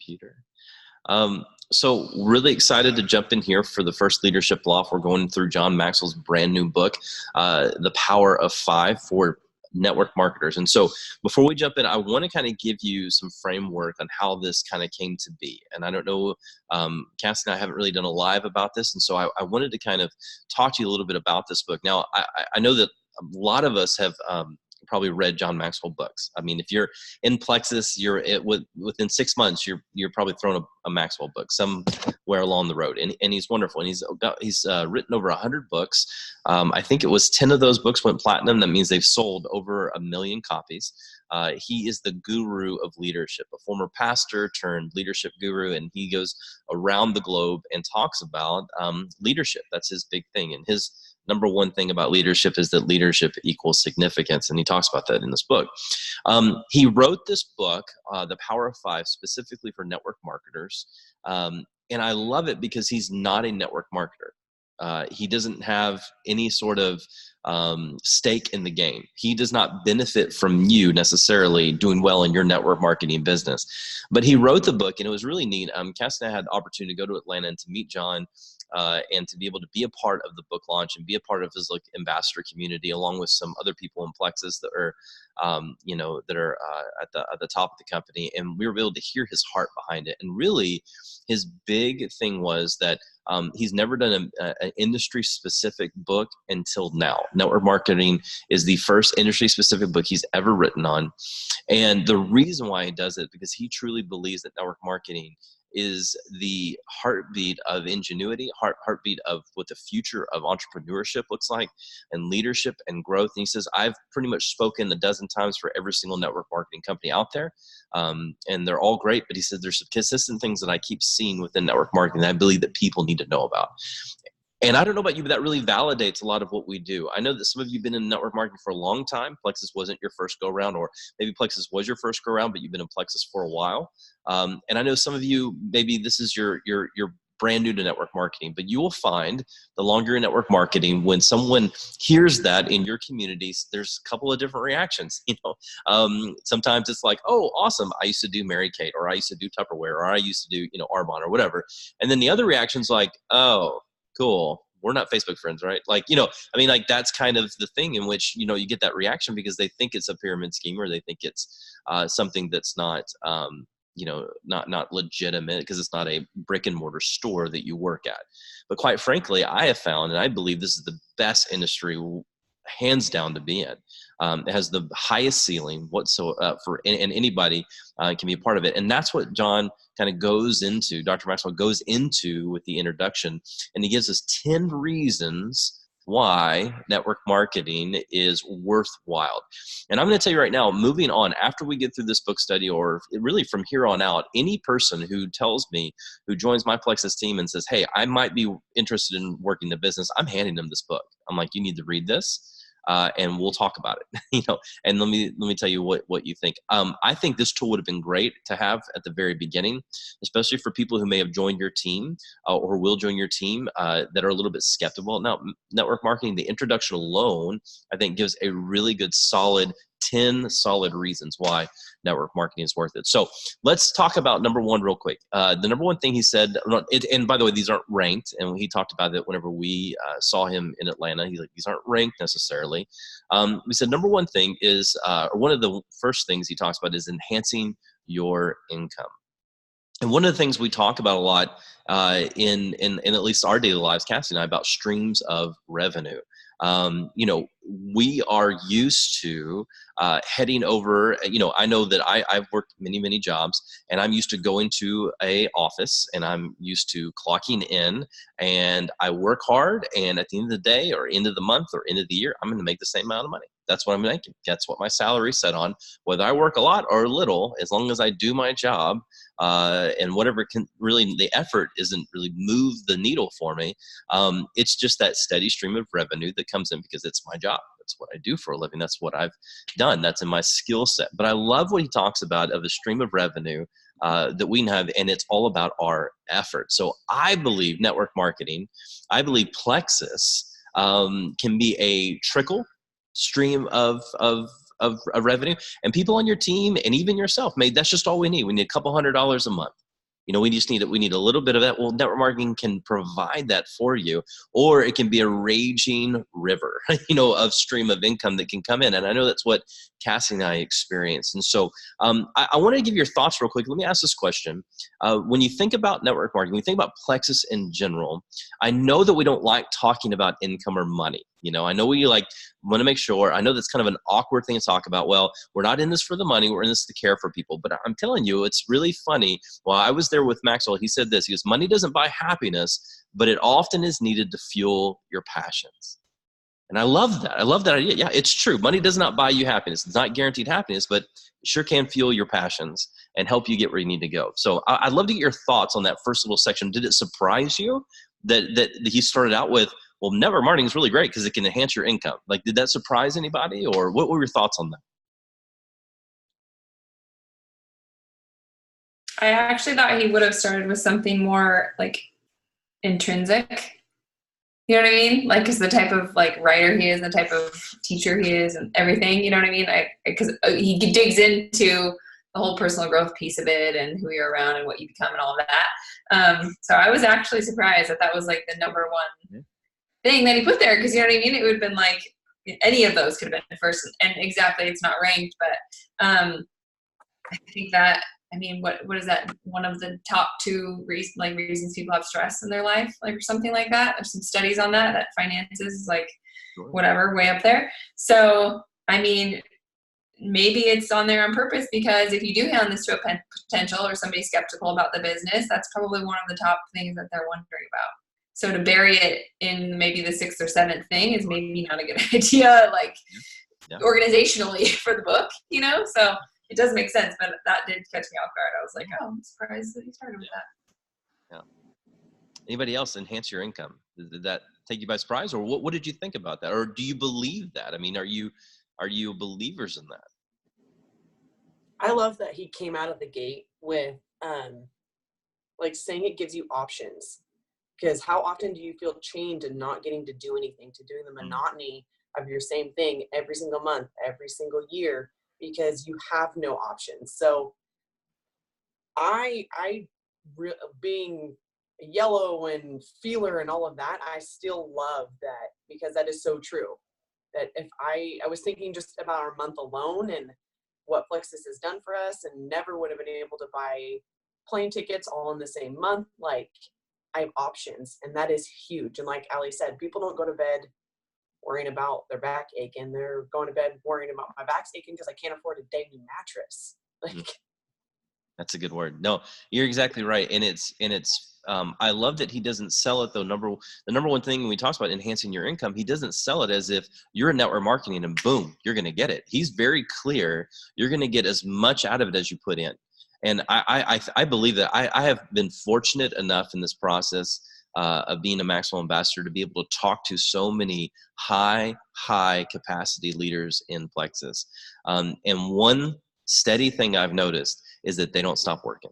computer. So really excited to jump in here for the first Leadership Loft. We're going through John Maxwell's brand new book, The Power of Five for network marketers. And so before we jump in, I want to kind of give you some framework on how this kind of came to be. And I don't know, Cass and I haven't really done a live about this. And so I wanted to kind of talk to you a little bit about this book. Now, I know that a lot of us have probably read John Maxwell books. I mean, if you're in Plexus, within 6 months, you're probably thrown a Maxwell book somewhere along the road, and he's wonderful. And he's written over 100 books. I think it was 10 of those books went platinum. That means they've sold over 1 million copies. He is the guru of leadership, a former pastor turned leadership guru, and he goes around the globe and talks about leadership. That's his big thing, and his number one thing about leadership is that leadership equals significance, and he talks about that in this book. He wrote this book, The Power of Five, specifically for network marketers, and I love it because he's not a network marketer. He doesn't have any sort of stake in the game. He does not benefit from you necessarily doing well in your network marketing business. But he wrote the book, and it was really neat. Cass and I had the opportunity to go to Atlanta and to meet John, and to be able to be a part of the book launch and be a part of his ambassador community, along with some other people in Plexus that are, at the top of the company. And we were able to hear his heart behind it. And really, his big thing was that he's never done an industry-specific book until now. Network marketing is the first industry-specific book he's ever written on. And the reason why he does it, because he truly believes that network marketing is the heartbeat of ingenuity, heartbeat of what the future of entrepreneurship looks like, and leadership and growth. And he says, I've pretty much spoken a dozen times for every single network marketing company out there, and they're all great. But he said, there's some consistent things that I keep seeing within network marketing that I believe that people need to know about. And I don't know about you, but that really validates a lot of what we do. I know that some of you have been in network marketing for a long time. Plexus wasn't your first go round, or maybe Plexus was your first go round, but you've been in Plexus for a while. And I know some of you, maybe this is your brand new to network marketing, but you will find the longer you're in network marketing, when someone hears that in your communities, there's a couple of different reactions. Sometimes it's like, oh, awesome, I used to do Mary Kate, or I used to do Tupperware, or I used to do, Arbonne, or whatever. And then the other reaction's like, oh, cool, we're not Facebook friends, right? That's kind of the thing in which, you get that reaction because they think it's a pyramid scheme, or they think it's something that's not, not legitimate, because it's not a brick and mortar store that you work at. But quite frankly, I have found, and I believe this is the best industry hands down to be in. It has the highest ceiling whatsoever and anybody can be a part of it. And that's what John kind of goes into, Dr. Maxwell goes into with the introduction. And he gives us 10 reasons why network marketing is worthwhile. And I'm going to tell you right now, moving on, after we get through this book study, or really from here on out, any person who tells me, who joins my Plexus team and says, hey, I might be interested in working the business, I'm handing them this book. I'm like, you need to read this. And we'll talk about it, and let me tell you what you think. I think this tool would have been great to have at the very beginning, especially for people who may have joined your team or will join your team that are a little bit skeptical. Now, network marketing, the introduction alone, I think gives a really good 10 solid reasons why network marketing is worth it. So let's talk about number one real quick. The number one thing he said, and by the way, these aren't ranked, and he talked about it whenever we saw him in Atlanta. He's like, these aren't ranked necessarily. We said number one thing is, or one of the first things he talks about is enhancing your income. And one of the things we talk about a lot in at least our daily lives, Cassie and I, about streams of revenue. We are used to heading over, I know that I've worked many jobs, and I'm used to going to a office, and I'm used to clocking in, and I work hard, and at the end of the day, or end of the month, or end of the year, I'm going to make the same amount of money. That's what I'm making. That's what my salary is set on. Whether I work a lot or little, as long as I do my job, and whatever can really, the effort isn't really move the needle for me. It's just that steady stream of revenue that comes in because it's my job. That's what I do for a living. That's what I've done. That's in my skill set. But I love what he talks about of a stream of revenue that we can have, and it's all about our effort. So I believe network marketing, I believe Plexus can be a trickle stream of revenue, and people on your team and even yourself, that's just all we need. We need a couple $100 a month. We just we need a little bit of that. Well, network marketing can provide that for you, or it can be a raging river, of stream of income that can come in. And I know that's what Cassie and I experienced. And so I want to give your thoughts real quick. Let me ask this question. When you think about network marketing, when you think about Plexus in general, I know that we don't like talking about income or money. I know we want to make sure. I know that's kind of an awkward thing to talk about. Well, we're not in this for the money. We're in this to care for people. But I'm telling you, it's really funny. While I was there with Maxwell, he said this. He goes, money doesn't buy happiness, but it often is needed to fuel your passions. And I love that. I love that idea. Yeah, it's true. Money does not buy you happiness. It's not guaranteed happiness, but it sure can fuel your passions and help you get where you need to go. So I'd love to get your thoughts on that first little section. Did it surprise you that he started out with, well, network marketing is really great because it can enhance your income? Did that surprise anybody, or what were your thoughts on that? I actually thought he would have started with something more intrinsic. You know what I mean? Because the type of writer he is, the type of teacher he is, and everything. You know what I mean? Because he digs into the whole personal growth piece of it and who you're around and what you become and all of that. So I was actually surprised that was the number one thing that he put there, because you know what I mean? It would have been any of those could have been first, and exactly, it's not ranked, but I think that, what is that? One of the top two reasons people have stress in their life, or something like that. There's some studies on that finances is whatever, way up there. So, maybe it's on there on purpose, because if you do hand this to a potential or somebody skeptical about the business, that's probably one of the top things that they're wondering about. So to bury it in maybe the sixth or seventh thing is maybe not a good idea, organizationally for the book, So it does make sense, but that did catch me off guard. I was like, oh, I'm surprised that you started with that. Yeah. Anybody else enhance your income? Did that take you by surprise, or what did you think about that? Or do you believe that? Are you believers in that? I love that he came out of the gate with saying it gives you options. Because how often do you feel chained and not getting to do anything, to doing the monotony of your same thing every single month, every single year, because you have no options? So being yellow and feeler and all of that, I still love that, because that is so true. That if I was thinking just about our month alone and what Plexus has done for us, and never would have been able to buy plane tickets all in the same month. I have options, and that is huge. And like Ali said, people don't go to bed worrying about their back aching. They're going to bed worrying about my back's aching because I can't afford a dang new mattress. That's a good word. No, you're exactly right. And it's I love that he doesn't sell it though. The number one thing when he talks about enhancing your income, he doesn't sell it as if you're in network marketing and boom, you're going to get it. He's very clear. You're going to get as much out of it as you put in. And I believe that I have been fortunate enough in this process of being a Maxwell ambassador to be able to talk to so many high capacity leaders in Plexus. And one steady thing I've noticed is that they don't stop working.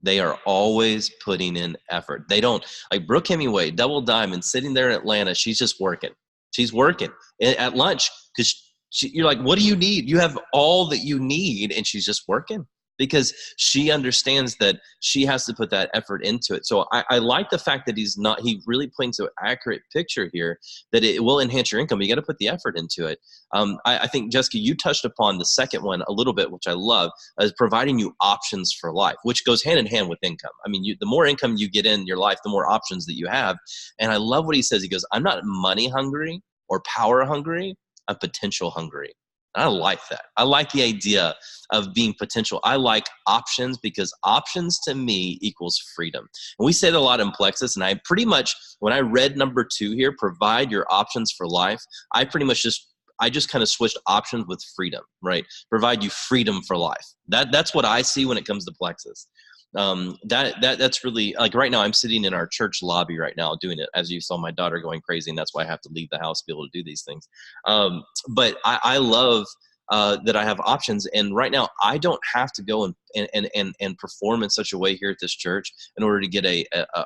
They are always putting in effort. They don't, like Brooke Hemingway, Double Diamond, sitting there in Atlanta, she's just working. She's working at lunch because you're like, what do you need? You have all that you need, and she's just working because she understands that she has to put that effort into it. So I like the fact that he really paints an accurate picture here that it will enhance your income. You got to put the effort into it. I think, Jessica, you touched upon the second one a little bit, which I love, is providing you options for life, which goes hand in hand with income. I mean, the more income you get in your life, the more options that you have. And I love what he says. He goes, I'm not money hungry or power hungry. I'm potential hungry. I like that. I like the idea of being potential. I like options because options to me equals freedom. And we say that a lot in Plexus, and I pretty much, when I read number 2 here, provide your options for life, I just kind of switched options with freedom, right? Provide you freedom for life. That's what I see when it comes to Plexus. That's really, like, right now I'm sitting in our church lobby right now doing it, as you saw my daughter going crazy, and that's why I have to leave the house to be able to do these things. But I love that I have options, and right now I don't have to go and perform in such a way here at this church in order to get a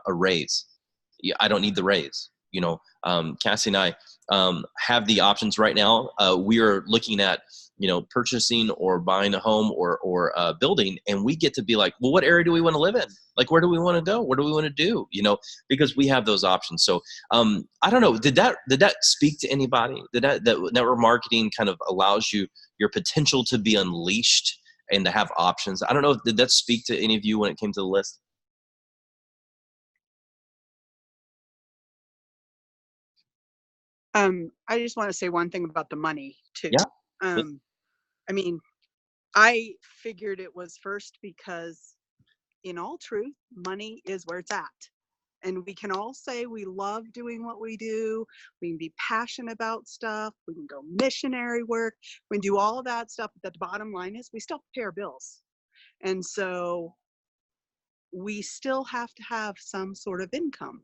raise. I don't need the raise. Cassie and I have the options right now. We are looking at purchasing or buying a home or a building, and we get to be like, well, what area do we want to live in? Like, where do we want to go? What do we want to do? Because we have those options. So I don't know. Did that speak to anybody? That network marketing kind of allows you your potential to be unleashed and to have options? I don't know. Did that speak to any of you when it came to the list? I just want to say one thing about the money too. Yeah. I mean, I figured it was first because, in all truth, money is where it's at. And we can all say we love doing what we do. We can be passionate about stuff. We can go missionary work. We can do all of that stuff. But the bottom line is we still have to pay our bills. And so we still have to have some sort of income.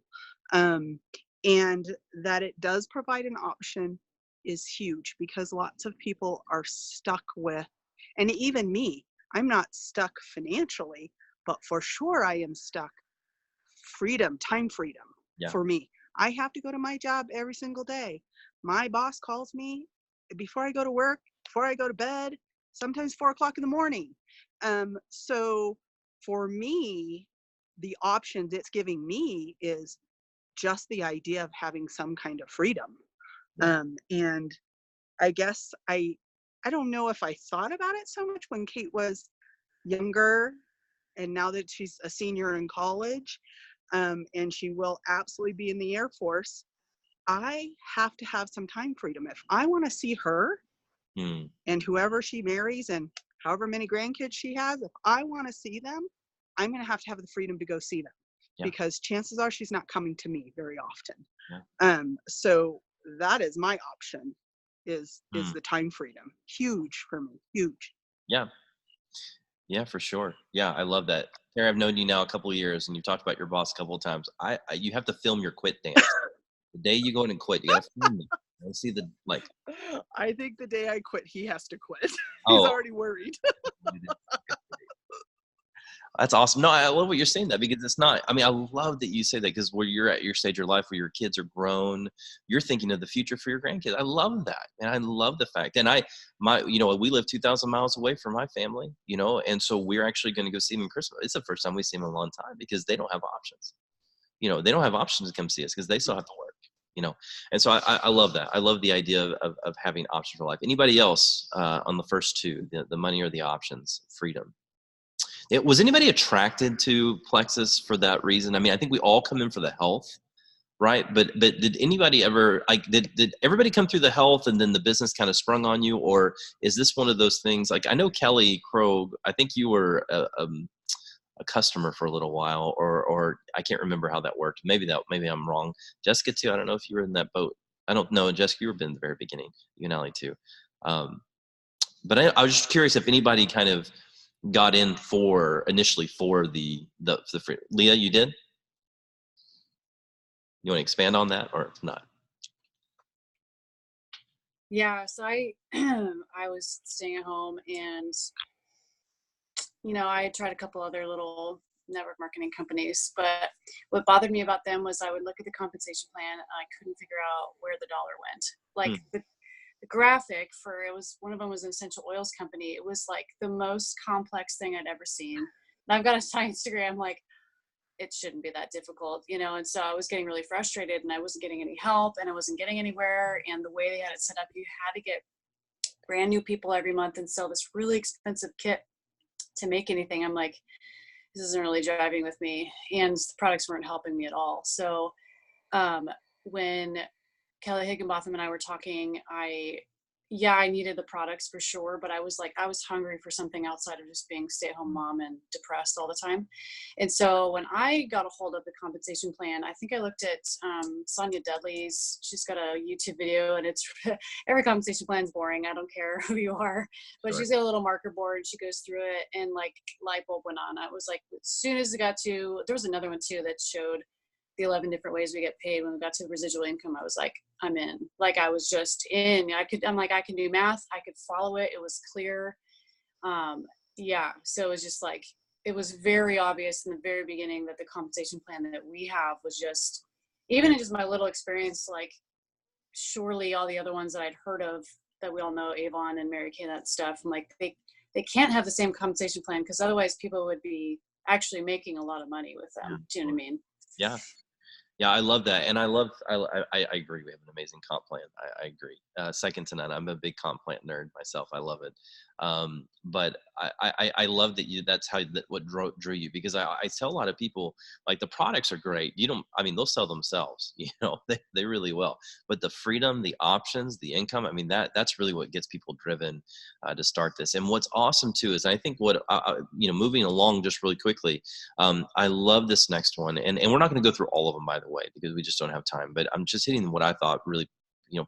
And that it does provide an option is huge, because lots of people are stuck with, and even me, I'm not stuck financially, but for sure I am stuck time freedom. Yeah. For me. I have to go to my job every single day. My boss calls me before I go to work, before I go to bed, sometimes 4 o'clock in the morning. So for me, the options it's giving me is just the idea of having some kind of freedom. And I guess I don't know if I thought about it so much when Kate was younger, and now that she's a senior in college, and she will absolutely be in the Air Force, I have to have some time freedom. If I want to see her and whoever she marries and however many grandkids she has, if I want to see them, I'm going to have the freedom to go see them. Yeah. Because chances are she's not coming to me very often. Yeah. So that is my option, is the time freedom. Huge for me, huge. Yeah. Yeah, for sure. Yeah, I love that. Terry, I've known you now a couple of years, and you've talked about your boss a couple of times. You have to film your quit dance. The day you go in and quit, you got to film it. I see I think the day I quit, he has to quit. He's already worried. That's awesome. No, I love what you're saying that, because it's not, I love that you say that, because where you're at your stage of your life where your kids are grown, you're thinking of the future for your grandkids. I love that. And I love the fact. And we live 2,000 miles away from my family, and so we're actually going to go see them in Christmas. It's the first time we see them in a long time, because they don't have options. They don't have options to come see us because they still have to work, And so I love that. I love the idea of having options for life. Anybody else on the first two, the money or the options, freedom? Was anybody attracted to Plexus for that reason? I think we all come in for the health, right? But did anybody ever, did everybody come through the health and then the business kind of sprung on you? Or is this one of those things, I know Kelly Krogh, I think you were a customer for a little while, or I can't remember how that worked. Maybe I'm wrong. Jessica too, I don't know if you were in that boat. I don't know. Jessica, you were in the very beginning. You and Allie too. But I was just curious if anybody kind of got in initially for the free. Leah, you did? You want to expand on that or not? Yeah, so I I was staying at home, and I tried a couple other little network marketing companies, but what bothered me about them was I would look at the compensation plan and I couldn't figure out where the dollar went. Like the graphic one of them was an essential oils company. It was like the most complex thing I'd ever seen. And I've got a Instagram, like, it shouldn't be that difficult, and so I was getting really frustrated, and I wasn't getting any help, and I wasn't getting anywhere. And the way they had it set up, you had to get brand new people every month and sell this really expensive kit to make anything. I'm like, this isn't really driving with me, and the products weren't helping me at all. So when Kelly Higginbotham and I were talking, I needed the products for sure, but I was hungry for something outside of just being stay-at-home mom and depressed all the time. And so when I got a hold of the compensation plan, I think I looked at Sonia Dudley's. She's got a YouTube video, and it's every compensation plan is boring. I don't care who you are, but sure. She's got a little marker board, and she goes through it, and like light bulb went on. I was like, as soon as it got to, there was another one too that showed the 11 different ways we get paid. When we got to residual income, I was like, I'm in. Like, I was just in. I can do math. I could follow it. It was clear. So it was just like, it was very obvious in the very beginning that the compensation plan that we have was just, even in just my little experience, like, surely all the other ones that I'd heard of that we all know, Avon and Mary Kay, that stuff. I'm like, they can't have the same compensation plan because otherwise people would be actually making a lot of money with them. Yeah. Do you know what I mean? Yeah. Yeah, I love that, and I agree. We have an amazing comp plan. I agree. Second to none. I'm a big comp plan nerd myself. I love it. But I love that that's how what drew you, because I tell a lot of people, like, the products are great. You don't. I mean, they'll sell themselves. You know, they really will. But the freedom, the options, the income. I mean, that's really what gets people driven to start this. And what's awesome too is, I think what moving along just really quickly. I love this next one, and we're not going to go through all of them, by the way, because we just don't have time. But I'm just hitting what I thought really,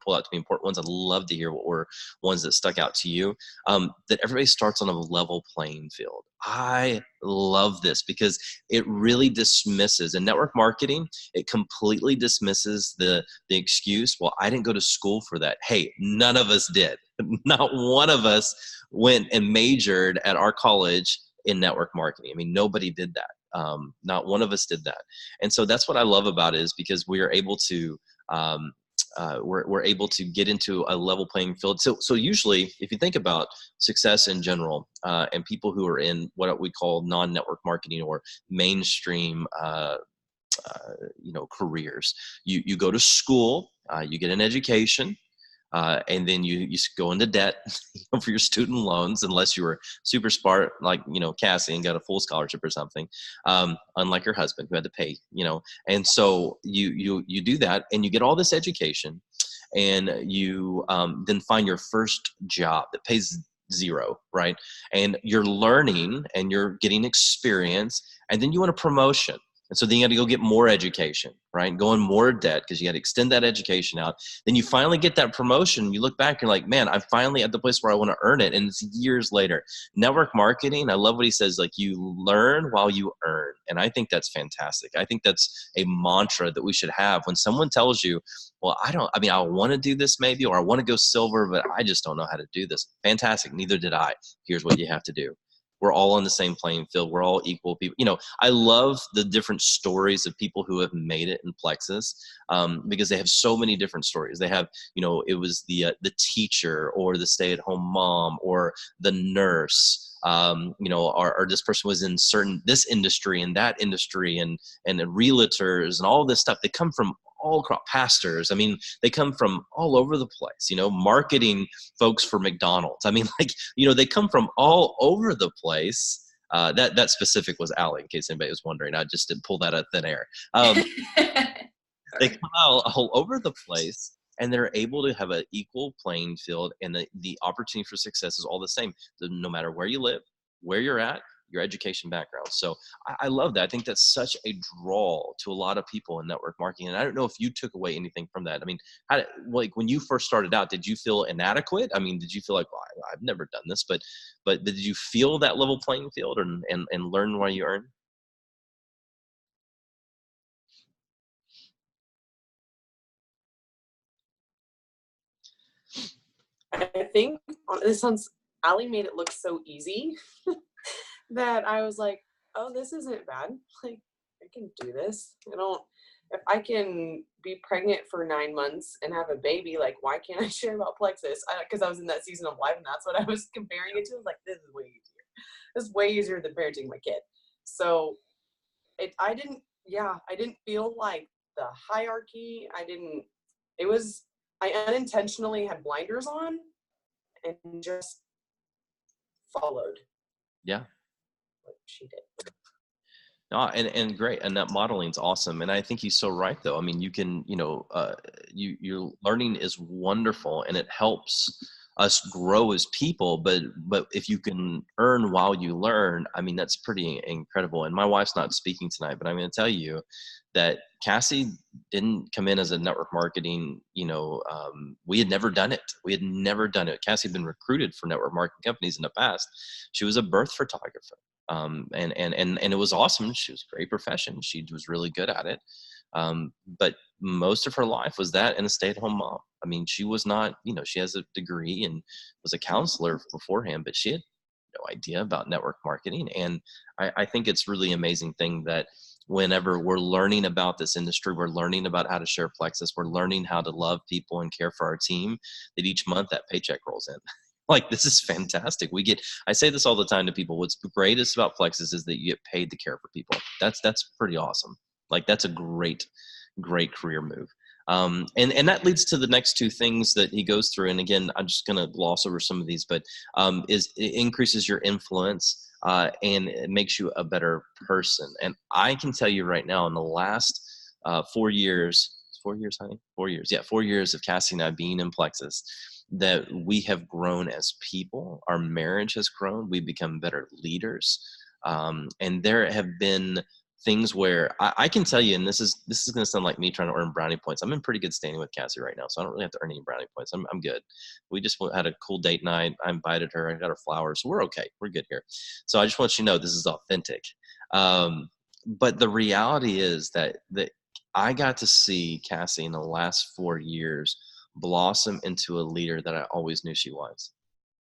pulled out to be important ones. I'd love to hear what were ones that stuck out to you. That everybody starts on a level playing field. I love this because it really dismisses, in network marketing, it completely dismisses the excuse, well, I didn't go to school for that. Hey, none of us did. Not one of us went and majored at our college in network marketing. I mean, nobody did that. Not one of us did that. And so that's what I love about it, is because we are able to, we're able to get into a level playing field. So usually, if you think about success in general, and people who are in what we call non-network marketing or mainstream, careers, you go to school, you get an education, and then you go into debt for your student loans, unless you were super smart like Cassie and got a full scholarship or something, unlike your husband who had to pay. And so you do that, and you get all this education, and you then find your first job that pays zero, right? And you're learning and you're getting experience, and then you want a promotion. And so then you got to go get more education, right? Go in more debt because you got to extend that education out. Then you finally get that promotion. You look back, you're like, man, I'm finally at the place where I want to earn it. And it's years later. Network marketing, I love what he says, like, you learn while you earn. And I think that's fantastic. I think that's a mantra that we should have when someone tells you, well, I want to do this maybe, or I want to go silver, but I just don't know how to do this. Fantastic. Neither did I. Here's what you have to do. We're all on the same playing field. We're all equal people. I love the different stories of people who have made it in Plexus, because they have so many different stories. They have, it was the teacher, or the stay-at-home mom, or the nurse, or this person was in this industry and that industry, and the realtors and all this stuff. They come from all across, pastors. I mean, they come from all over the place, marketing folks for McDonald's. I mean, they come from all over the place. That specific was Allie, in case anybody was wondering. I just didn't pull that out of thin air. They come out all over the place, and they're able to have an equal playing field, and the opportunity for success is all the same, no matter where you live, where you're at, your education background. So I love that. I think that's such a draw to a lot of people in network marketing. And I don't know if you took away anything from that. I mean, when you first started out, did you feel inadequate? I mean, did you feel like, well, I've never done this, but did you feel that level playing field and learn while you earn? I think this sounds, Allie made it look so easy that I was like, oh, this isn't bad. Like, I can do this. If I can be pregnant for 9 months and have a baby, like, why can't I share about Plexus? Because I was in that season of life, and that's what I was comparing it to. I was like, this is way easier. This is way easier than parenting my kid. So I didn't feel like the hierarchy. I unintentionally had blinders on and just followed. Yeah. What she did. No, and great. And that modeling is awesome. And I think he's so right, though. I mean, you can, your learning is wonderful, and it helps us grow as people. But if you can earn while you learn, I mean, that's pretty incredible. And my wife's not speaking tonight, but I'm going to tell you that Cassie didn't come in as a network marketing, we had never done it. Cassie had been recruited for network marketing companies in the past. She was a birth photographer. And it was awesome. She was a great profession. She was really good at it. But most of her life was that and a stay-at-home mom. I mean, she was not, she has a degree and was a counselor beforehand, but she had no idea about network marketing. And I think it's really amazing thing that whenever we're learning about this industry, we're learning about how to share Plexus, we're learning how to love people and care for our team, that each month that paycheck rolls in. Like, this is fantastic. I say this all the time to people. What's greatest about Plexus is that you get paid to care for people. That's pretty awesome. Like, that's a great career move. And that leads to the next two things that he goes through. And again, I'm just going to gloss over some of these, but is it increases your influence and it makes you a better person. And I can tell you right now, in the last 4 years, 4 years, honey, 4 years, yeah, 4 years of Cassie and I being in Plexus, that we have grown as people. Our marriage has grown. We've become better leaders. And there have been things where I can tell you, and this is going to sound like me trying to earn brownie points. I'm in pretty good standing with Cassie right now, so I don't really have to earn any brownie points. I'm good. We just had a cool date night. I invited her. I got her flowers. So we're okay. We're good here. So I just want you to know this is authentic. But the reality is that I got to see Cassie in the last 4 years blossom into a leader that I always knew she was.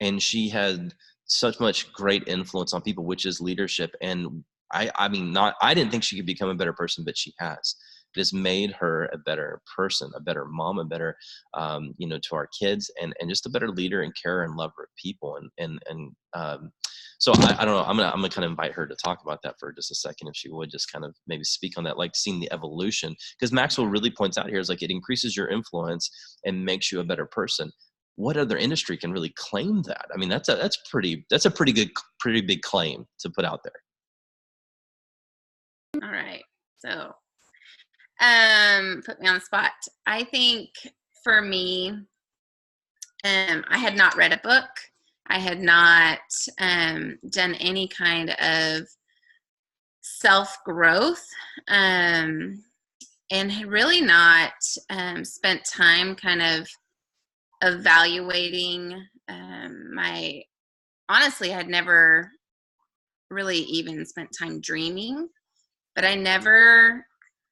And she had such much great influence on people, which is leadership. And I didn't think she could become a better person, but she has. It has made her a better person, a better mom, a better, to our kids, and just a better leader and carer and lover of people. So I don't know. I'm gonna kind of invite her to talk about that for just a second, if she would just kind of maybe speak on that, like seeing the evolution, because Maxwell really points out here is like it increases your influence and makes you a better person. What other industry can really claim that? I mean, that's a pretty big claim to put out there. All right. So, put me on the spot. I think for me, I had not read a book. I had not done any kind of self-growth, and had really not spent time kind of evaluating honestly, I'd never really even spent time dreaming, but I never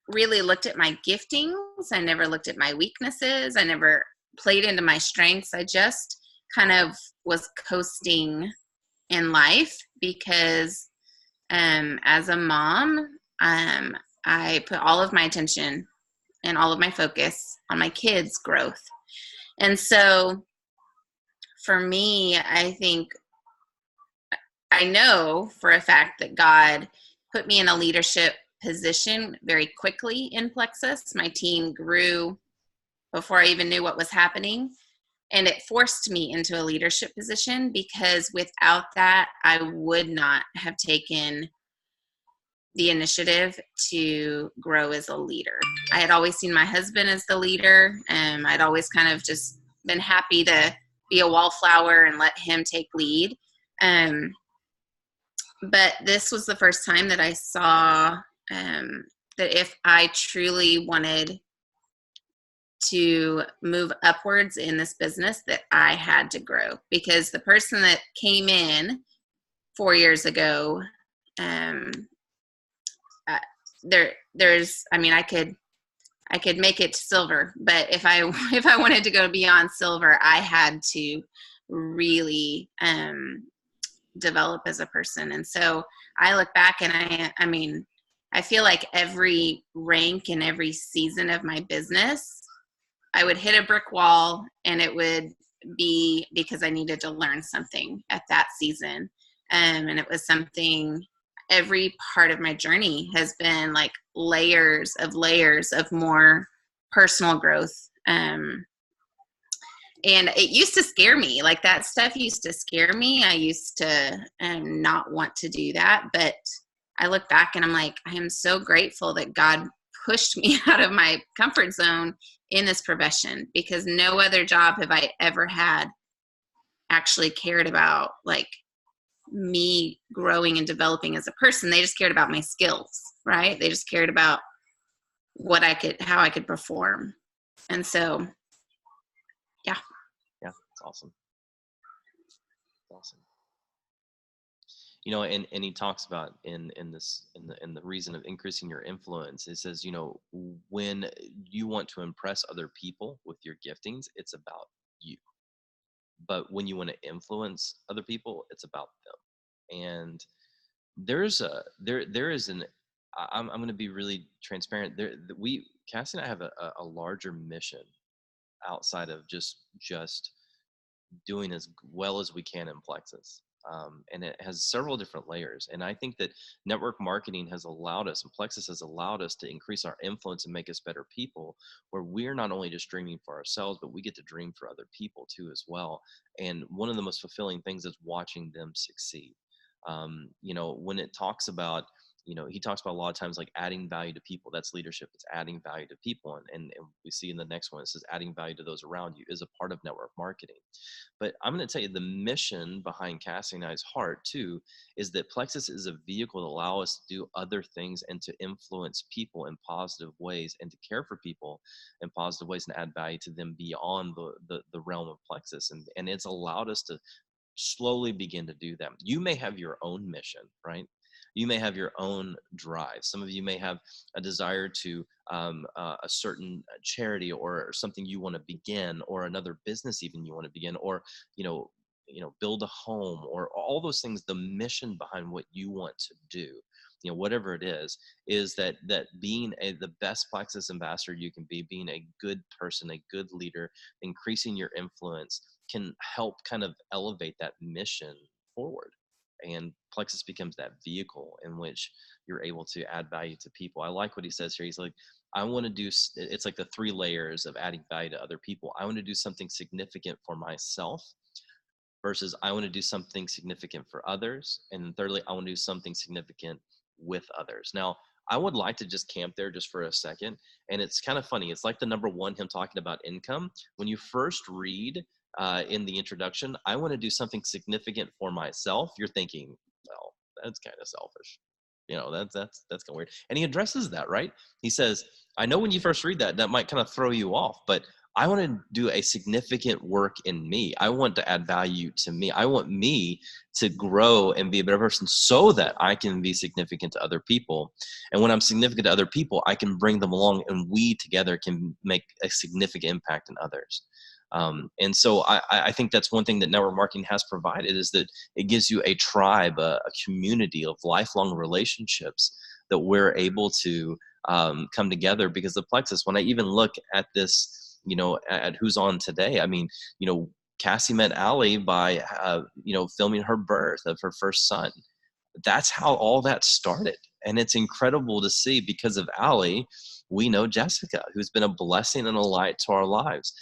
really looked at my giftings. I never looked at my weaknesses. I never played into my strengths. I just kind of was coasting in life because as a mom, I put all of my attention and all of my focus on my kids' growth. And so for me, I know for a fact that God put me in a leadership position very quickly in Plexus. My team grew before I even knew what was happening. And it forced me into a leadership position, because without that, I would not have taken the initiative to grow as a leader. I had always seen my husband as the leader, and I'd always kind of just been happy to be a wallflower and let him take lead. But this was the first time that I saw that if I truly wanted to move upwards in this business, that I had to grow, because the person that came in 4 years ago, I could make it to silver, but if I wanted to go beyond silver, I had to really develop as a person. And so I look back and I feel like every rank in every season of my business, I would hit a brick wall, and it would be because I needed to learn something at that season. And it was something, every part of my journey has been like layers of more personal growth. And it used to scare me. Like, that stuff used to scare me. I used to not want to do that. But I look back and I'm like, I am so grateful that God pushed me out of my comfort zone in this profession, because no other job have I ever had actually cared about like me growing and developing as a person. They just cared about my skills, right? They just cared about how I could perform. And so, yeah. Yeah, it's awesome. Awesome. You know, and he talks about in the reason of increasing your influence, it says, you know, when you want to impress other people with your giftings, it's about you. But when you want to influence other people, it's about them. And there is an I'm going to be really transparent. Cassie and I have a larger mission outside of just doing as well as we can in Plexus. And it has several different layers. And I think that network marketing has allowed us, and Plexus has allowed us to increase our influence and make us better people, where we're not only just dreaming for ourselves, but we get to dream for other people too as well. And one of the most fulfilling things is watching them succeed. When it talks about, he talks about a lot of times like adding value to people. That's leadership. It's adding value to people. And we see in the next one, it says adding value to those around you is a part of network marketing. But I'm going to tell you the mission behind Cassie and I's heart too, is that Plexus is a vehicle to allow us to do other things and to influence people in positive ways and to care for people in positive ways and add value to them beyond the realm of Plexus. And it's allowed us to slowly begin to do that. You may have your own mission, right? You may have your own drive. Some of you may have a desire to a certain charity or something you want to begin, or another business even you want to begin, or build a home, or all those things. The mission behind what you want to do, whatever it is that being the best Plexus ambassador you can be, being a good person, a good leader, increasing your influence can help kind of elevate that mission forward. And Plexus becomes that vehicle in which you're able to add value to people. I like what he says here. He's like, I want to do, it's like the 3 layers of adding value to other people. I want to do something significant for myself, versus I want to do something significant for others. And then thirdly, I want to do something significant with others. Now, I would like to just camp there just for a second. And it's kind of funny. It's like the number 1, him talking about income. When you first read in the introduction, I want to do something significant for myself, you're thinking, well, that's kind of selfish. That's kind of weird. And he addresses that, right? He says, I know when you first read that might kind of throw you off, but I want to do a significant work in me. I want to add value to me. I want me to grow and be a better person so that I can be significant to other people. And when I'm significant to other people, I can bring them along, and we together can make a significant impact in others. And so I think that's one thing that network marketing has provided, is that it gives you a tribe, a community of lifelong relationships that we're able to come together because of Plexus. When I even look at this, at who's on today, I mean, Cassie met Allie by, filming her birth of her first son. That's how all that started. And it's incredible to see, because of Allie, we know Jessica, who's been a blessing and a light to our lives.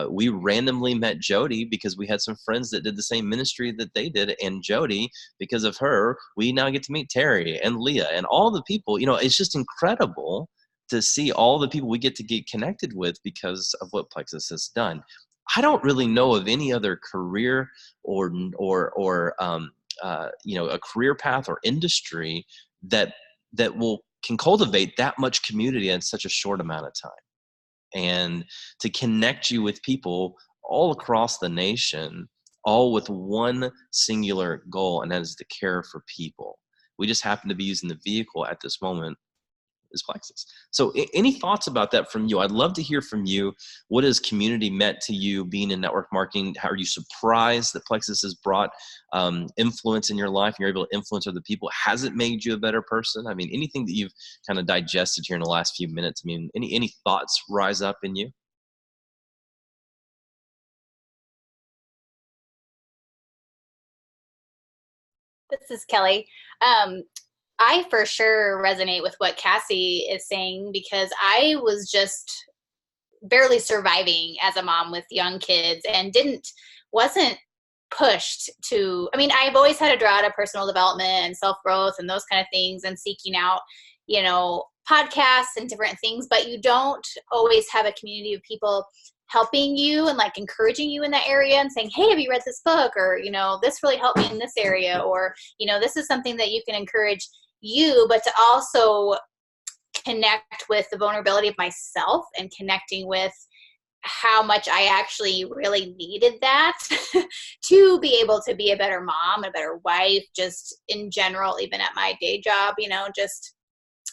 We randomly met Jody because we had some friends that did the same ministry that they did. And Jody, because of her, we now get to meet Terry and Leah and all the people. It's just incredible to see all the people we get to get connected with because of what Plexus has done. I don't really know of any other career or a career path or industry that can cultivate that much community in such a short amount of time, and to connect you with people all across the nation, all with one singular goal, and that is to care for people. We just happen to be using the vehicle at this moment is Plexus. So any thoughts about that from you? I'd love to hear from you. What has community meant to you being in network marketing? How are you surprised that Plexus has brought influence in your life and you're able to influence other people? Has it made you a better person? I mean, anything that you've kind of digested here in the last few minutes? I mean, any thoughts rise up in you? This is Kelly. I for sure resonate with what Cassie is saying, because I was just barely surviving as a mom with young kids and wasn't pushed to, I mean, I've always had a draw to personal development and self-growth and those kind of things, and seeking out, podcasts and different things, but you don't always have a community of people helping you and like encouraging you in that area and saying, hey, have you read this book? Or, this really helped me in this area. Or, this is something that you can encourage you, but to also connect with the vulnerability of myself and connecting with how much I actually really needed that to be able to be a better mom, a better wife, just in general, even at my day job,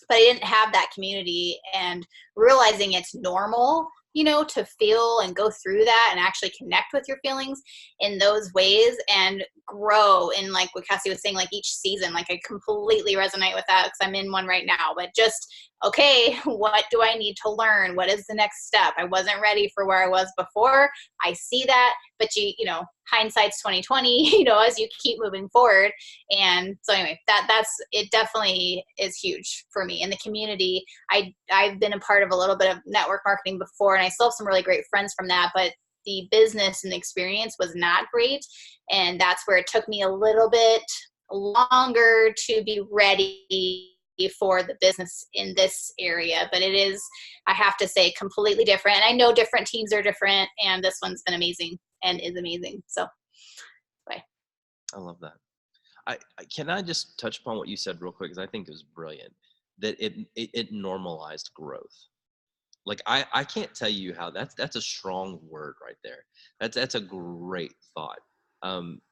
but I didn't have that community, and realizing it's normal to feel and go through that and actually connect with your feelings in those ways and grow in, like what Cassie was saying, like each season. Like I completely resonate with that because I'm in one right now. But just, okay, what do I need to learn? What is the next step? I wasn't ready for where I was before. I see that, but hindsight's 2020, as you keep moving forward. And so anyway, that's it. Definitely is huge for me in the community. I've been a part of a little bit of network marketing before, and I still have some really great friends from that, but the business and the experience was not great. And that's where it took me a little bit longer to be ready for the business in this area. But it is, I have to say, completely different. And I know different teams are different, and this one's been amazing and is amazing. So, bye. I love that. Can I just touch upon what you said real quick? Because I think it was brilliant that it normalized growth. Like I can't tell you how that's a strong word right there. That's a great thought.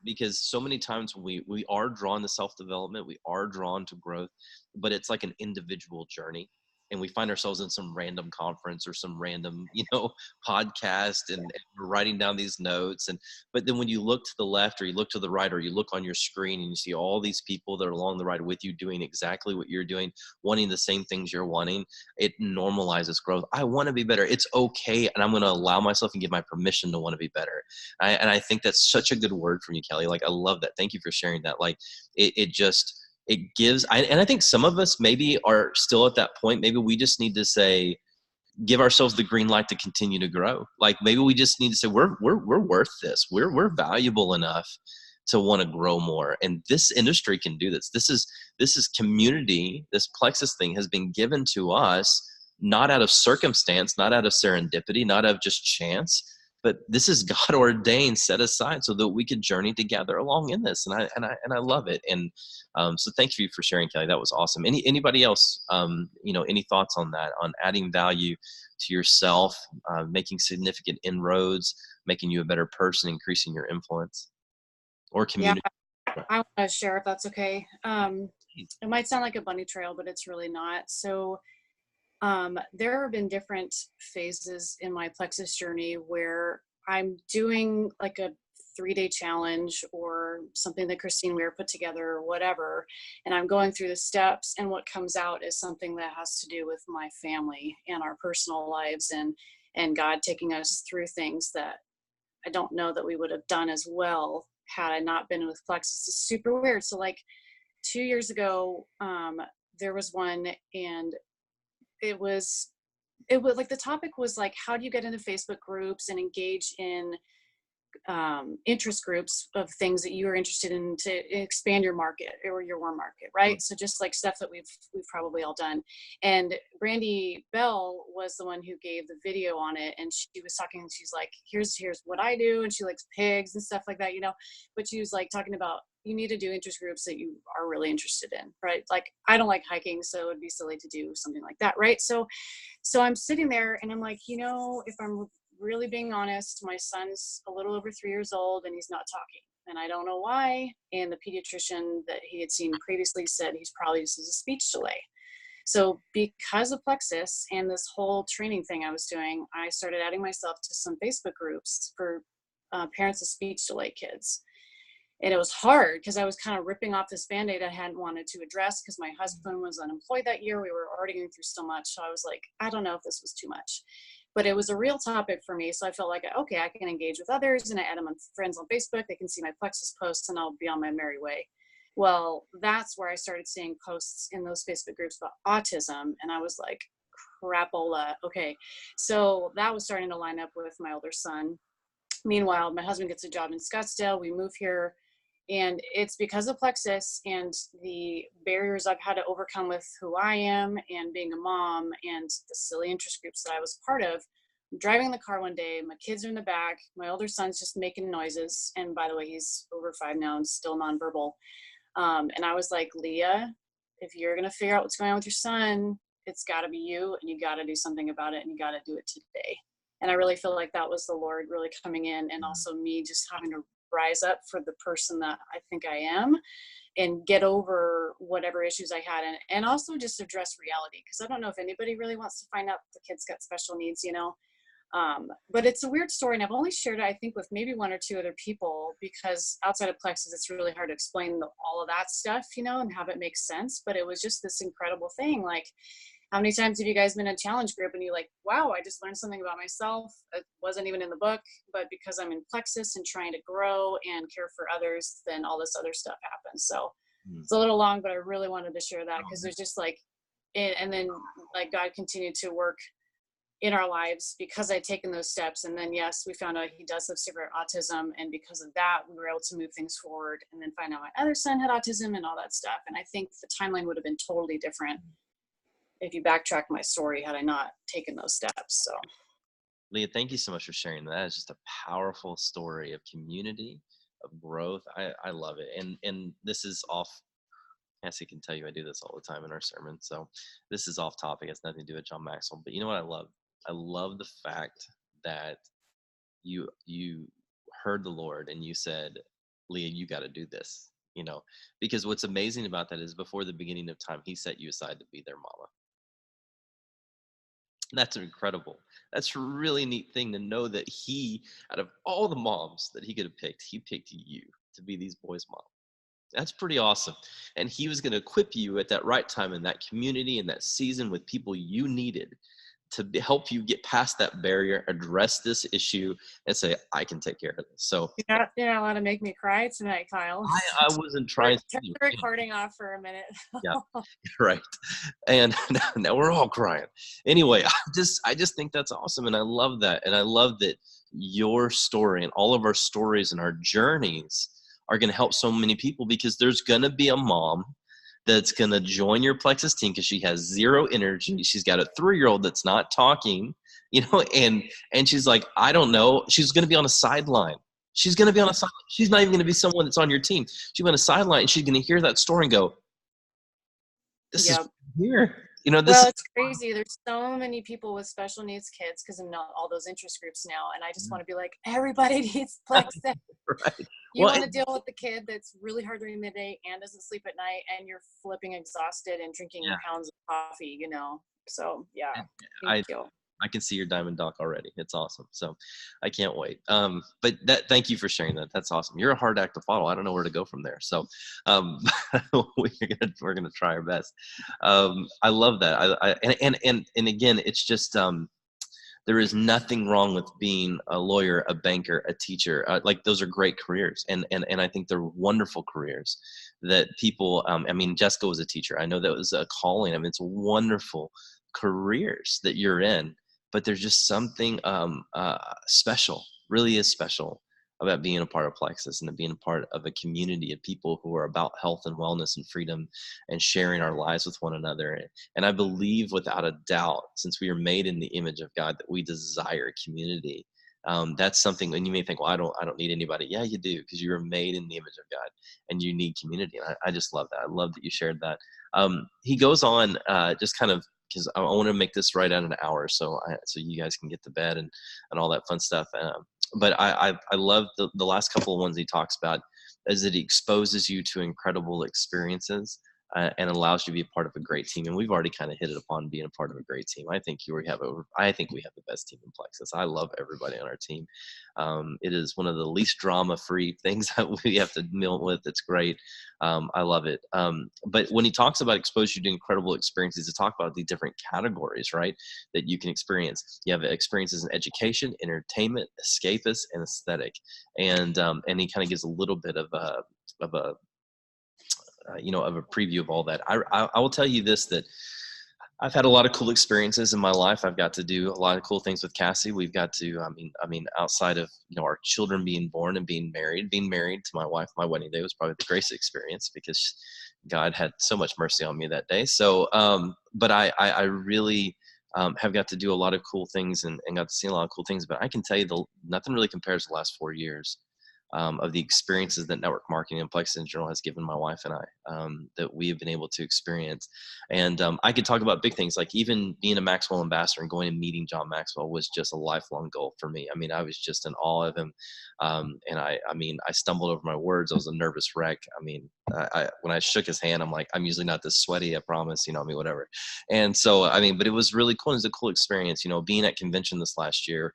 Because so many times we are drawn to self-development, we are drawn to growth, but it's like an individual journey. And we find ourselves in some random conference or some random, podcast, and we're writing down these notes. But then when you look to the left or you look to the right or you look on your screen and you see all these people that are along the ride with you doing exactly what you're doing, wanting the same things you're wanting, it normalizes growth. I want to be better. It's okay. And I'm going to allow myself and give my permission to want to be better. And I think that's such a good word from you, Kelly. Like, I love that. Thank you for sharing that. Like it gives, and I think some of us maybe are still at that point. Maybe we just need to say, give ourselves the green light to continue to grow. Like maybe we just need to say, we're worth this. We're valuable enough to want to grow more. And this industry can do this. This is community. This Plexus thing has been given to us, not out of circumstance, not out of serendipity, not out of just chance, but this is God ordained, set aside so that we could journey together along in this. And I love it. And so thank you for sharing, Kelly. That was awesome. Anybody else, any thoughts on that, on adding value to yourself, making significant inroads, making you a better person, increasing your influence or community? Yeah, I want to share if that's okay. It might sound like a bunny trail, but it's really not. So there have been different phases in my Plexus journey where I'm doing like a 3-day challenge or something that Christine Weir put together or whatever, and I'm going through the steps, and what comes out is something that has to do with my family and our personal lives and God taking us through things that I don't know that we would have done as well had I not been with Plexus. It's super weird. So like 2 years ago, there was one, and it was like the topic was like, how do you get into Facebook groups and engage in interest groups of things that you are interested in to expand your market or your warm market, right? So just like stuff that we've probably all done. And Brandy Bell was the one who gave the video on it, and she was talking, and she's like, here's what I do, and she likes pigs and stuff like that, but she was like talking about, you need to do interest groups that you are really interested in, right? Like I don't like hiking, so it'd be silly to do something like that, right? So I'm sitting there and I'm like, if I'm really being honest, my son's a little over 3 years old and he's not talking, and I don't know why. And the pediatrician that he had seen previously said he's probably just has a speech delay. So because of Plexus and this whole training thing I was doing, I started adding myself to some Facebook groups for parents of speech delay kids. And it was hard because I was kind of ripping off this Band-Aid I hadn't wanted to address because my husband was unemployed that year. We were already going through so much. So I was like, I don't know if this was too much. But it was a real topic for me. So I felt like, okay, I can engage with others, and I add them on friends on Facebook. They can see my Plexus posts, and I'll be on my merry way. Well, that's where I started seeing posts in those Facebook groups about autism. And I was like, crapola. Okay. So that was starting to line up with my older son. Meanwhile, my husband gets a job in Scottsdale. We move here. And it's because of Plexus and the barriers I've had to overcome with who I am and being a mom and the silly interest groups that I was part of. I'm driving the car one day, my kids are in the back, my older son's just making noises. And by the way, he's over 5 now and still nonverbal. And I was like, Leah, if you're going to figure out what's going on with your son, it's got to be you, and you got to do something about it, and you got to do it today. And I really feel like that was the Lord really coming in, and also me just having to rise up for the person that I think I am and get over whatever issues I had, and also just address reality, because I don't know if anybody really wants to find out the kid's got special needs, But it's a weird story, and I've only shared it, I think, with maybe one or two other people, because outside of Plexus, it's really hard to explain all of that stuff, you know, and have it make sense. But it was just this incredible thing. Like, how many times have you guys been in a challenge group and you're like, wow, I just learned something about myself. It wasn't even in the book, but because I'm in Plexus and trying to grow and care for others, then all this other stuff happens. So it's a little long, but I really wanted to share that, because there's just like, and then like God continued to work in our lives because I'd taken those steps. And then, yes, we found out he does have severe autism. And because of that, we were able to move things forward, and then find out my other son had autism and all that stuff. And I think the timeline would have been totally different if you backtrack my story had I not taken those steps. So Leah, thank you so much for sharing that. It's just a powerful story of community, of growth. I love it. And this is off. Cassie can tell you I do this all the time in our sermon. So this is off topic. It's nothing to do with John Maxwell. But you know what I love? I love the fact that you heard the Lord and you said, Leah, you got to do this, you know, because what's amazing about that is before the beginning of time, he set you aside to be their mama. That's incredible. That's a really neat thing to know, that he, out of all the moms that he could have picked, he picked you to be these boys' mom. That's pretty awesome. And he was going to equip you at that right time in that community, in that season, with people you needed to help you get past that barrier, address this issue, and say, I can take care of this. So you're not allowed to make me cry tonight, Kyle. I wasn't trying to. Turn the recording off for a minute. Yeah, right. And now we're all crying. Anyway, I just think that's awesome. And I love that. And I love that your story and all of our stories and our journeys are going to help so many people, because there's going to be a mom that's going to join your Plexus team because she has zero energy. She's got a 3-year-old that's not talking, you know, and she's like, I don't know. She's going to be on a sideline. She's going to be on a sideline. She's not even going to be someone that's on your team. She's on a sideline, and she's going to hear that story and go, this is here. You know, this. Well, it's crazy. There's so many people with special needs kids because of all those interest groups now. And I just want to be like, everybody needs Plexus. Right. You want to deal with the kid that's really hard during the day and doesn't sleep at night, and you're flipping exhausted and drinking pounds of coffee, you know? So yeah, thank you. I can see your diamond dock already. It's awesome. So I can't wait. But thank you for sharing that. That's awesome. You're a hard act to follow. I don't know where to go from there. So we're gonna try our best. I love that. And again, it's just there is nothing wrong with being a lawyer, a banker, a teacher. Like, those are great careers, and I think they're wonderful careers that people. I mean, Jessica was a teacher. I know that was a calling. I mean, it's wonderful careers that you're in. But there's just something special, really is special, about being a part of Plexus and being a part of a community of people who are about health and wellness and freedom and sharing our lives with one another. And I believe without a doubt, since we are made in the image of God, that we desire community. That's something, and you may think, well, I don't need anybody. Yeah, you do, because you are made in the image of God and you need community. And I just love that. I love that you shared that. He goes on just kind of, because I want to make this right at an hour, so you guys can get to bed and all that fun stuff. But I love the last couple of ones he talks about, is that he exposes you to incredible experiences and allows you to be a part of a great team. And we've already kind of hit it upon being a part of a great team. I think we have the best team in Plexus. I love everybody on our team. It is one of the least drama-free things that we have to deal with. It's great. I love it. But when he talks about expose you to incredible experiences, to talk about the different categories, right, that you can experience. You have experiences in education, entertainment, escapist, and aesthetic. And he kind of gives a little bit of a preview of all that. I will tell you this, that I've had a lot of cool experiences in my life. I've got to do a lot of cool things with Cassie. We've got to, I mean, outside of, our children being born and being married to my wife, my wedding day was probably the greatest experience, because God had so much mercy on me that day. So, but I really have got to do a lot of cool things and got to see a lot of cool things. But I can tell you, nothing really compares to the last 4 years of the experiences that network marketing and Plexus in general has given my wife and I, that we have been able to experience. And I could talk about big things, like even being a Maxwell ambassador and going and meeting John Maxwell was just a lifelong goal for me. I mean, I was just in awe of him. And I stumbled over my words. I was a nervous wreck. I mean, when I shook his hand, I'm like, I'm usually not this sweaty, I promise, you know, I mean, whatever. And so, I mean, but it was really cool. It was a cool experience, you know, being at convention this last year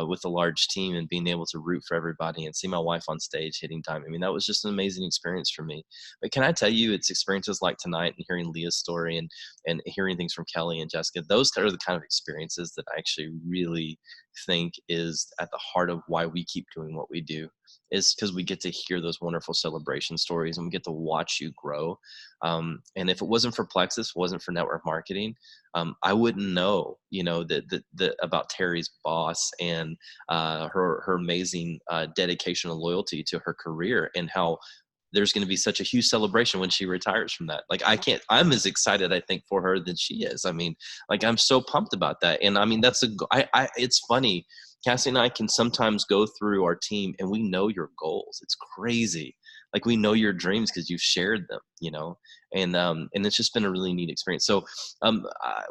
with a large team and being able to root for everybody and see my wife on stage hitting time. I mean, that was just an amazing experience for me. But can I tell you, it's experiences like tonight and hearing Leah's story and hearing things from Kelly and Jessica, those are the kind of experiences that I actually really think is at the heart of why we keep doing what we do, is because we get to hear those wonderful celebration stories and we get to watch you grow. And if it wasn't for Plexus, wasn't for network marketing, I wouldn't know, you know, about Terry's boss and her amazing dedication and loyalty to her career, and how there's going to be such a huge celebration when she retires from that. Like, I'm as excited, I think, for her than she is. I mean, like, I'm so pumped about that. And I mean, it's funny. Cassie and I can sometimes go through our team and we know your goals. It's crazy. Like, we know your dreams because you've shared them, you know, and it's just been a really neat experience. So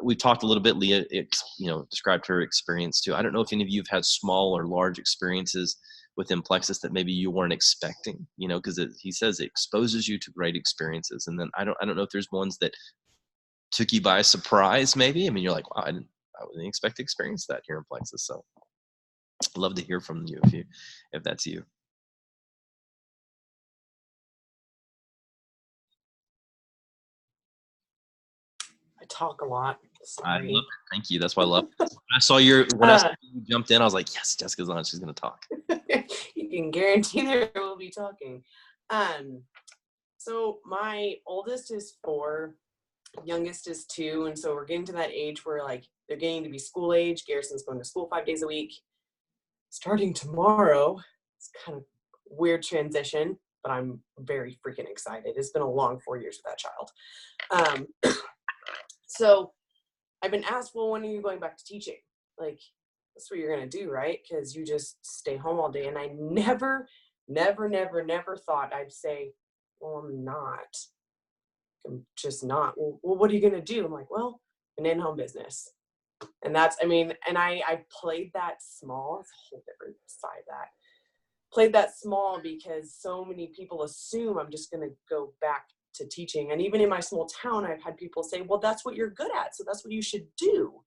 we talked a little bit, Leah, you know, described her experience too. I don't know if any of you have had small or large experiences within Plexus that maybe you weren't expecting, you know, because he says it exposes you to great experiences. And then I don't know if there's ones that took you by surprise, maybe. I mean, you're like, wow, I wouldn't expect to experience that here in Plexus. So I'd love to hear from you if that's you. I talk a lot. Sorry. I love it. Thank you. That's why I love it. When I saw you jumped in, I was like, yes, Jessica's on. She's going to talk. You can guarantee there will be talking. So my oldest is 4, youngest is 2. And so we're getting to that age where, like, they're getting to be school age. Garrison's going to school 5 days a week. Starting tomorrow, it's kind of weird transition, but I'm very freaking excited. It's been a long 4 years with that child. So I've been asked, well, when are you going back to teaching? Like, that's what you're going to do, right? Because you just stay home all day. And I never thought I'd say, well, I'm not. I'm just not. Well, what are you going to do? I'm like, well, an in-home business. And that's, I mean, and I played that small. It's a whole different side of that. Played that small because so many people assume I'm just going to go back to teaching. And even in my small town, I've had people say, well, that's what you're good at, so that's what you should do.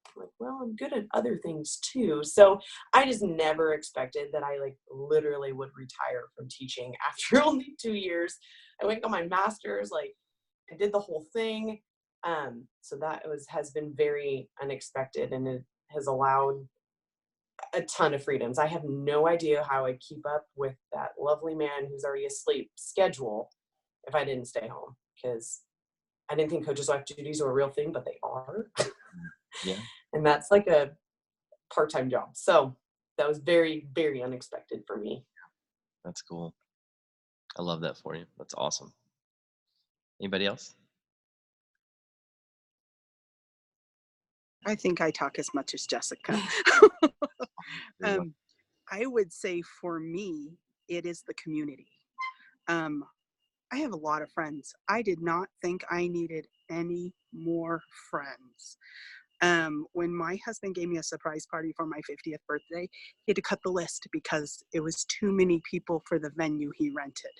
I'm like, well, I'm good at other things too. So I just never expected that I, like, literally would retire from teaching after only 2 years. I went on my master's, like, I did the whole thing. So that has been very unexpected, and it has allowed a ton of freedoms. I have no idea how I keep up with that lovely man who's already asleep schedule if I didn't stay home, because I didn't think coaches' life duties were a real thing, but they are. Yeah. And that's like a part-time job. So that was very, very unexpected for me. That's cool. I love that for you. That's awesome. Anybody else? I think I talk as much as Jessica. I would say for me, it is the community. I have a lot of friends. I did not think I needed any more friends. When my husband gave me a surprise party for my 50th birthday, he had to cut the list because it was too many people for the venue he rented.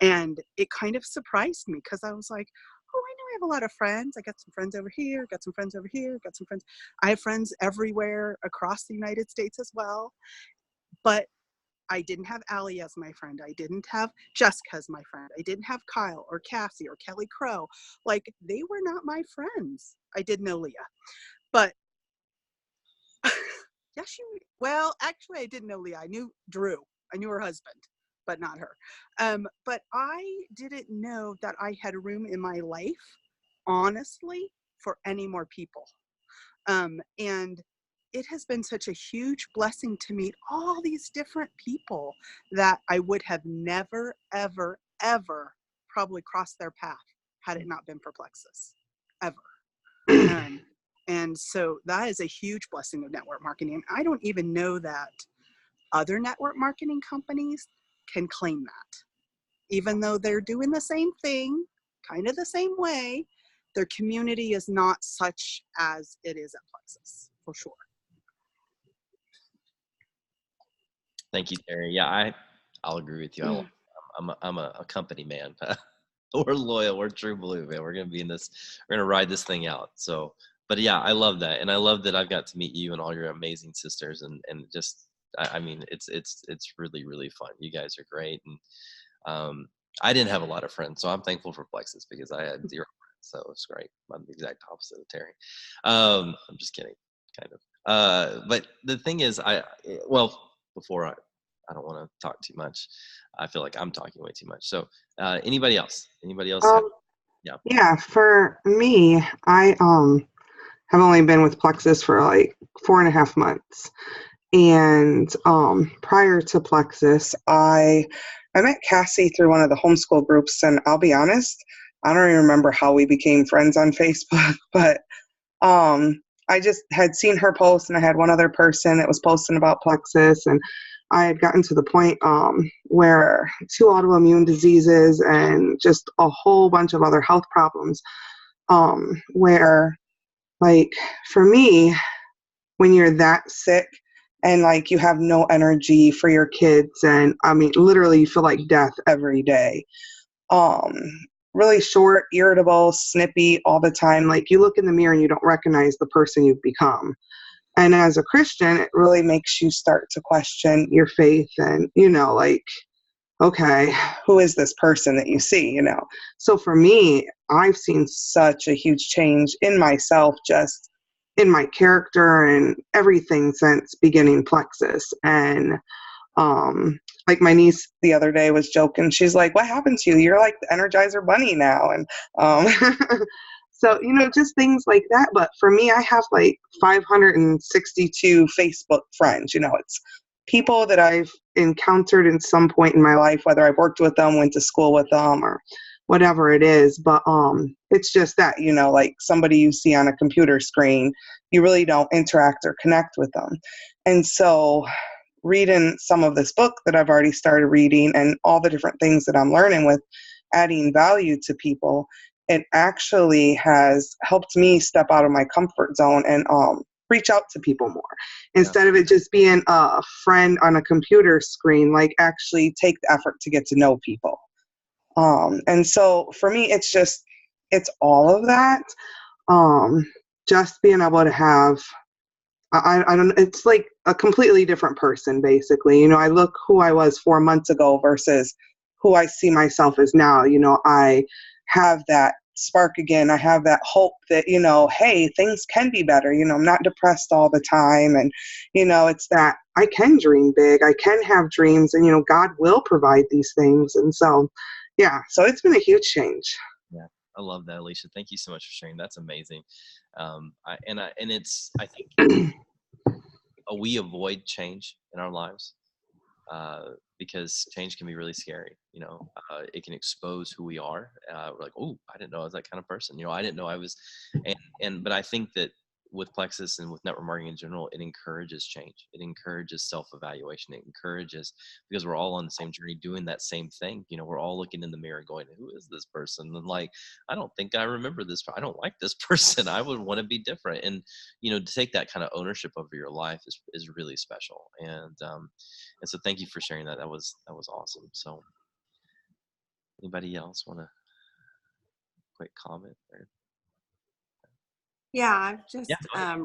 And it kind of surprised me because I was like, oh, I know I have a lot of friends. I got some friends over here, got some friends over here, got some friends. I have friends everywhere across the United States as well. But I didn't have Allie as my friend. I didn't have Jessica as my friend. I didn't have Kyle or Cassie or Kelly Crow. Like, they were not my friends. I did know Leah. But well, actually, I didn't know Leah. I knew Drew. I knew her husband, but not her. But I didn't know that I had room in my life, honestly, for any more people. And it has been such a huge blessing to meet all these different people that I would have never, ever, ever probably crossed their path had it not been for Plexus, ever. And so that is a huge blessing of network marketing. I don't even know that other network marketing companies can claim that. Even though they're doing the same thing, kind of the same way, their community is not such as it is at Plexus, for sure. Thank you, Terry. Yeah, I'll agree with you. I'm a company man. We're loyal. We're true blue, man. We're gonna be in this. We're gonna ride this thing out. So, but yeah, I love that, and I love that I've got to meet you and all your amazing sisters, and just I mean, it's really really fun. You guys are great, and I didn't have a lot of friends, so I'm thankful for Plexus because I had 0 friends, so it's great. I'm the exact opposite of Terry. I'm just kidding, kind of. But the thing is, before I don't want to talk too much. I feel like I'm talking way too much. So, anybody else? Anybody else? Yeah. Yeah, for me, I have only been with Plexus for like 4.5 months. And prior to Plexus, I met Cassie through one of the homeschool groups, and I'll be honest, I don't even remember how we became friends on Facebook, but I just had seen her post, and I had one other person that was posting about Plexus, and I had gotten to the point where 2 autoimmune diseases and just a whole bunch of other health problems, where, like, for me, when you're that sick and like you have no energy for your kids, and I mean literally you feel like death every day, really short, irritable, snippy all the time, like you look in the mirror and you don't recognize the person you've become. And as a Christian, it really makes you start to question your faith, and like, okay, who is this person that you see? So for me, I've seen such a huge change in myself, just in my character and everything since beginning Plexus. And like my niece the other day was joking. She's like, what happened to you? You're like the Energizer Bunny now. And so, just things like that. But for me, I have like 562 Facebook friends. It's people that I've encountered in some point in my life, whether I've worked with them, went to school with them, or whatever it is. But it's just that, like somebody you see on a computer screen, you really don't interact or connect with them. And so reading some of this book that I've already started reading, and all the different things that I'm learning with adding value to people, it actually has helped me step out of my comfort zone and reach out to people more, instead of it just being a friend on a computer screen. Like, actually take the effort to get to know people. And so for me, it's all of that. Just being able to have, I don't, it's like a completely different person, basically. I look who I was 4 months ago versus who I see myself as now. I have that spark again. I have that hope that, hey, things can be better. I'm not depressed all the time. And, it's that I can dream big. I can have dreams, and, God will provide these things. And so, yeah, so it's been a huge change. Yeah, I love that, Alicia. Thank you so much for sharing. That's amazing. I think we avoid change in our lives because change can be really scary. It can expose who we are. We're like, oh, I didn't know I was that kind of person. I didn't know I was, but I think that with Plexus and with network marketing in general, it encourages change. It encourages self-evaluation. It encourages, because we're all on the same journey doing that same thing. We're all looking in the mirror going, who is this person? And like, I don't think I remember this. I don't like this person. I would want to be different. And, to take that kind of ownership over your life is really special. And so thank you for sharing that. That was awesome. So anybody else want to quick comment there? Yeah, I've just Yeah,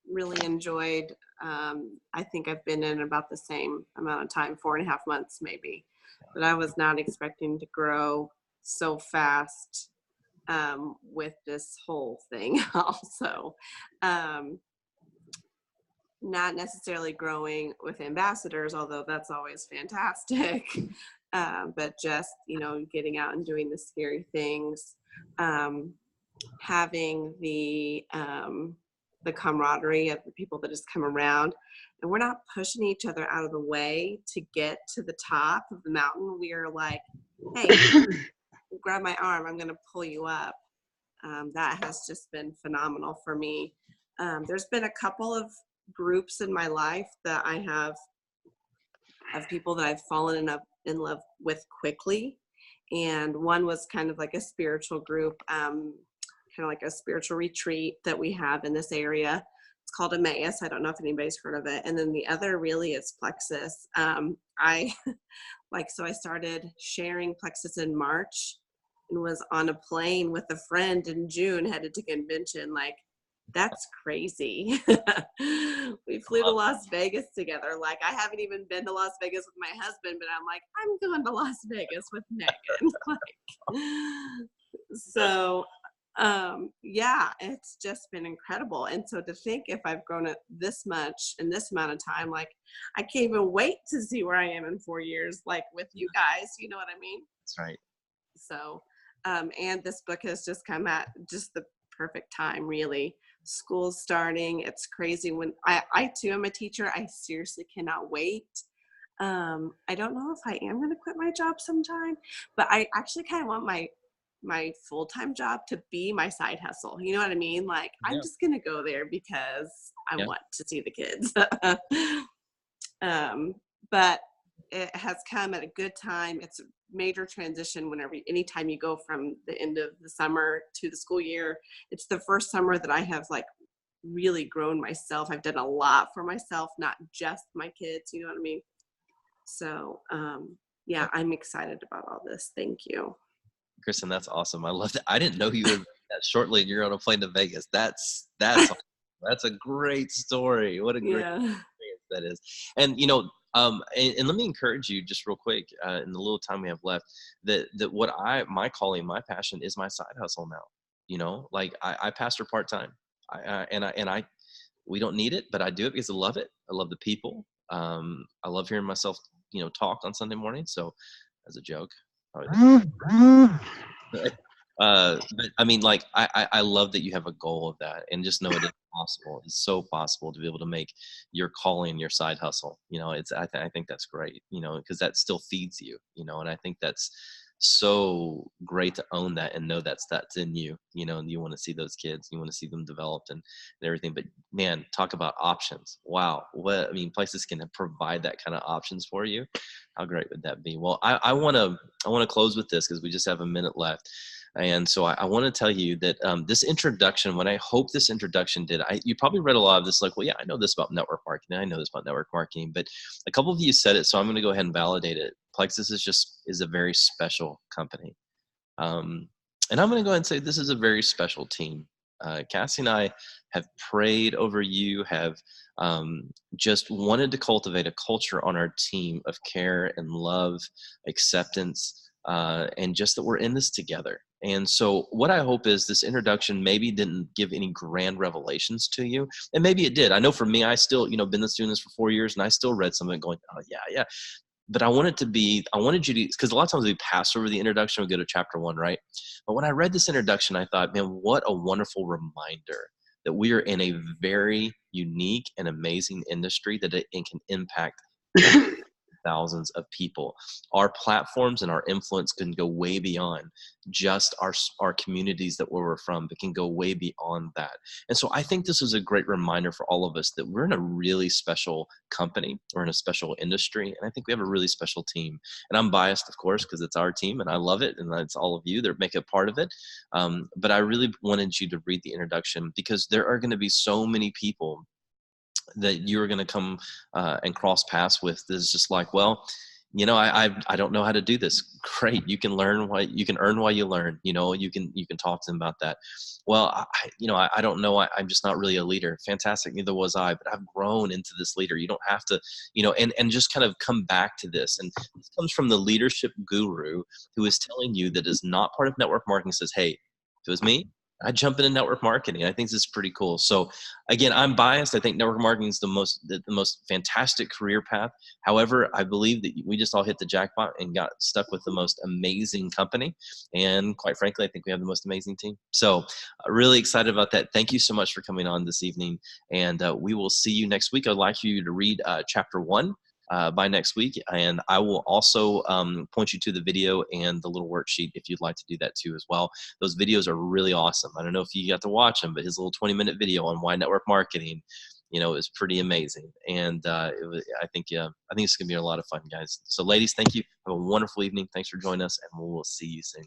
really enjoyed, I think I've been in about the same amount of time, 4.5 months maybe, but I was not expecting to grow so fast with this whole thing also. Not necessarily growing with ambassadors, although that's always fantastic, but just, getting out and doing the scary things, having the camaraderie of the people that just come around, and we're not pushing each other out of the way to get to the top of the mountain. We are like, hey, grab my arm, I'm going to pull you up. That has just been phenomenal for me. There's been a couple of groups in my life that I have of people that I've fallen in love with quickly. And one was kind of like a spiritual group, kind of like a spiritual retreat that we have in this area. It's called Emmaus. I don't know if anybody's heard of it. And then the other really is Plexus. I so I started sharing Plexus in March and was on a plane with a friend in June, headed to convention. Like, that's crazy. We flew to Las Vegas together. Like, I haven't even been to Las Vegas with my husband, but I'm like, I'm going to Las Vegas with Megan. So yeah, it's just been incredible. And so to think if I've grown it this much in this amount of time, like, I can't even wait to see where I am in 4 years, like with you guys, you know what I mean? That's right. So, and this book has just come at just the perfect time, really. School's starting. It's crazy. When I too am a teacher, I seriously cannot wait. I don't know if I am going to quit my job sometime, but I actually kind of want my full-time job to be my side hustle. You know what I mean? Like, I'm just going to go there because I want to see the kids. But it has come at a good time. It's a major transition anytime you go from the end of the summer to the school year. It's the first summer that I have like really grown myself. I've done a lot for myself, not just my kids, you know what I mean? So, yeah, I'm excited about all this. Thank you. Kristen, that's awesome. I love that. I didn't know you would that shortly and you're on a plane to Vegas. That's awesome. That's a great story. What a great experience that is. And and let me encourage you just real quick, in the little time we have left, that what my calling, my passion is my side hustle now. Like I pastor part-time. We don't need it, but I do it because I love it. I love the people. I love hearing myself, talk on Sunday morning. So as a joke. But I mean, like, I love that you have a goal of that, and just know it is possible. It's so possible to be able to make your calling your side hustle. I think that's great, because that still feeds you, and I think that's so great to own that and know that's in you, and you want to see those kids, you want to see them developed and everything. But man, talk about options. Wow. Places can provide that kind of options for you. How great would that be? Well, I want to close with this because we just have a minute left. And so I want to tell you that this introduction, what I hope this introduction did, you probably read a lot of this, like, well, yeah, I know this about network marketing. I know this about network marketing, but a couple of you said it, so I'm going to go ahead and validate it. Plexus is a very special company. And I'm going to go ahead and say this is a very special team. Cassie and I have prayed over you, have just wanted to cultivate a culture on our team of care and love, acceptance, and just that we're in this together. And so what I hope is this introduction maybe didn't give any grand revelations to you. And maybe it did. I know for me, I still, been doing this for 4 years, and I still read something going, oh, yeah. But I wanted you to, because a lot of times we pass over the introduction, we go to chapter 1, right? But when I read this introduction, I thought, man, what a wonderful reminder that we are in a very unique and amazing industry that it can impact thousands of people. Our platforms and our influence can go way beyond just our communities that we're from, but can go way beyond that. And so I think this is a great reminder for all of us that we're in a really special company, we're in a special industry, and I think we have a really special team. And I'm biased, of course, because it's our team and I love it, and it's all of you that make a part of it. But I really wanted you to read the introduction because there are going to be so many people that you're going to come and cross paths with. Is just like, well, I don't know how to do this. Great, you can earn while you learn. You can talk to them about that. Well, I don't know. I'm just not really a leader. Fantastic. Neither was I, but I've grown into this leader. You don't have to, and just kind of come back to this. And this comes from the leadership guru who is telling you that is not part of network marketing. Says, hey, if it was me, I'd jump into network marketing. I think this is pretty cool. So again, I'm biased. I think network marketing is the most fantastic career path. However, I believe that we just all hit the jackpot and got stuck with the most amazing company. And quite frankly, I think we have the most amazing team. So really excited about that. Thank you so much for coming on this evening. And we will see you next week. I'd like you to read chapter 1. By next week, and I will also point you to the video and the little worksheet if you'd like to do that too as well. Those videos are really awesome. I don't know if you got to watch them, but his little 20-minute video on why network marketing, is pretty amazing. And I think it's gonna be a lot of fun, guys. So ladies, thank you. Have a wonderful evening. Thanks for joining us, and we'll see you soon.